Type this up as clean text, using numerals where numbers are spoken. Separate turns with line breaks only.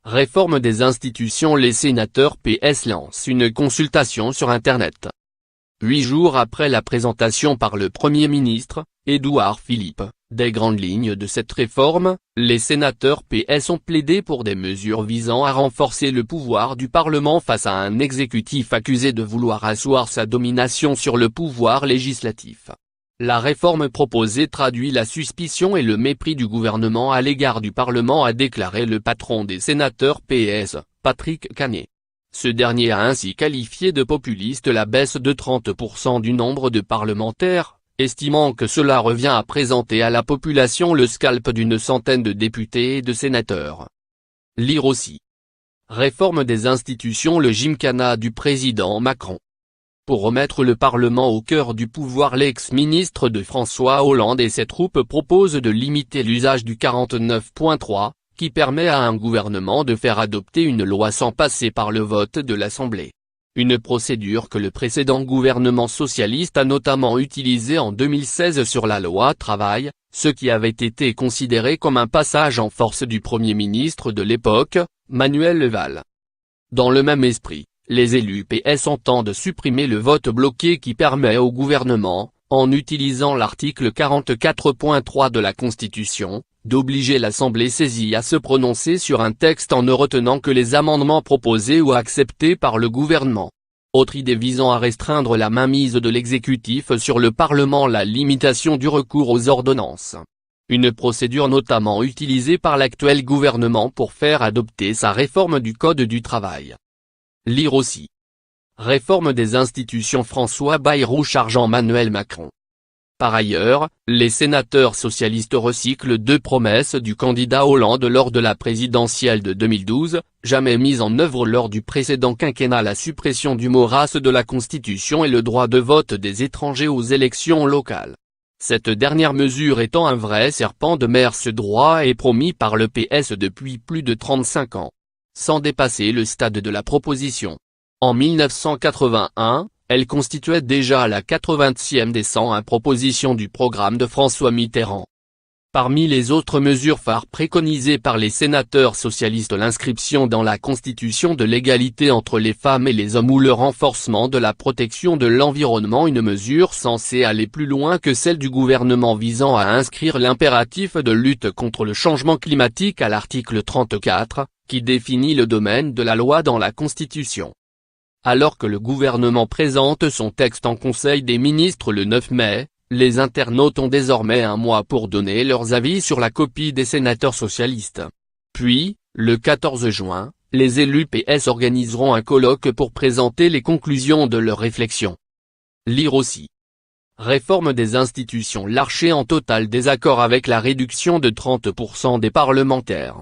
Réforme des institutions. Les sénateurs PS lancent une consultation sur Internet. 8 jours après la présentation par le Premier ministre, Édouard Philippe, des grandes lignes de cette réforme, les sénateurs PS ont plaidé pour des mesures visant à renforcer le pouvoir du Parlement face à un exécutif accusé de vouloir asseoir sa domination sur le pouvoir législatif. La réforme proposée traduit la suspicion et le mépris du gouvernement à l'égard du Parlement, a déclaré le patron des sénateurs PS, Patrick Canet. Ce dernier a ainsi qualifié de populiste la baisse de 30% du nombre de parlementaires, estimant que cela revient à présenter à la population le scalp d'une centaine de députés et de sénateurs. Lire aussi. Réforme des institutions. Le gymkhana du président Macron. Pour remettre le Parlement au cœur du pouvoir, l'ex-ministre de François Hollande et ses troupes proposent de limiter l'usage du 49.3, qui permet à un gouvernement de faire adopter une loi sans passer par le vote de l'Assemblée. Une procédure que le précédent gouvernement socialiste a notamment utilisée en 2016 sur la loi Travail, ce qui avait été considéré comme un passage en force du Premier ministre de l'époque, Manuel Valls. Dans le même esprit, les élus PS entendent supprimer le vote bloqué qui permet au gouvernement, en utilisant l'article 44.3 de la Constitution, d'obliger l'Assemblée saisie à se prononcer sur un texte en ne retenant que les amendements proposés ou acceptés par le gouvernement. Autre idée visant à restreindre la mainmise de l'exécutif sur le Parlement, la limitation du recours aux ordonnances. Une procédure notamment utilisée par l'actuel gouvernement pour faire adopter sa réforme du Code du travail. Lire aussi. Réforme des institutions. François Bayrou charge Emmanuel Macron. Par ailleurs, les sénateurs socialistes recyclent 2 promesses du candidat Hollande lors de la présidentielle de 2012, jamais mise en œuvre lors du précédent quinquennat: la suppression du morasse de la Constitution et le droit de vote des étrangers aux élections locales. Cette dernière mesure étant un vrai serpent de mer, ce droit est promis par le PS depuis plus de 35 ans. Sans dépasser le stade de la proposition. En 1981, elle constituait déjà la 80e des 101 propositions du programme de François Mitterrand. Parmi les autres mesures phares préconisées par les sénateurs socialistes, l'inscription dans la Constitution de l'égalité entre les femmes et les hommes ou le renforcement de la protection de l'environnement, une mesure censée aller plus loin que celle du gouvernement visant à inscrire l'impératif de lutte contre le changement climatique à l'article 34, qui définit le domaine de la loi dans la Constitution. Alors que le gouvernement présente son texte en Conseil des ministres le 9 mai, les internautes ont désormais un mois pour donner leurs avis sur la copie des sénateurs socialistes. Puis, le 14 juin, les élus PS organiseront un colloque pour présenter les conclusions de leurs réflexions. Lire aussi. Réforme des institutions. Larcher en total désaccord avec la réduction de 30% des parlementaires.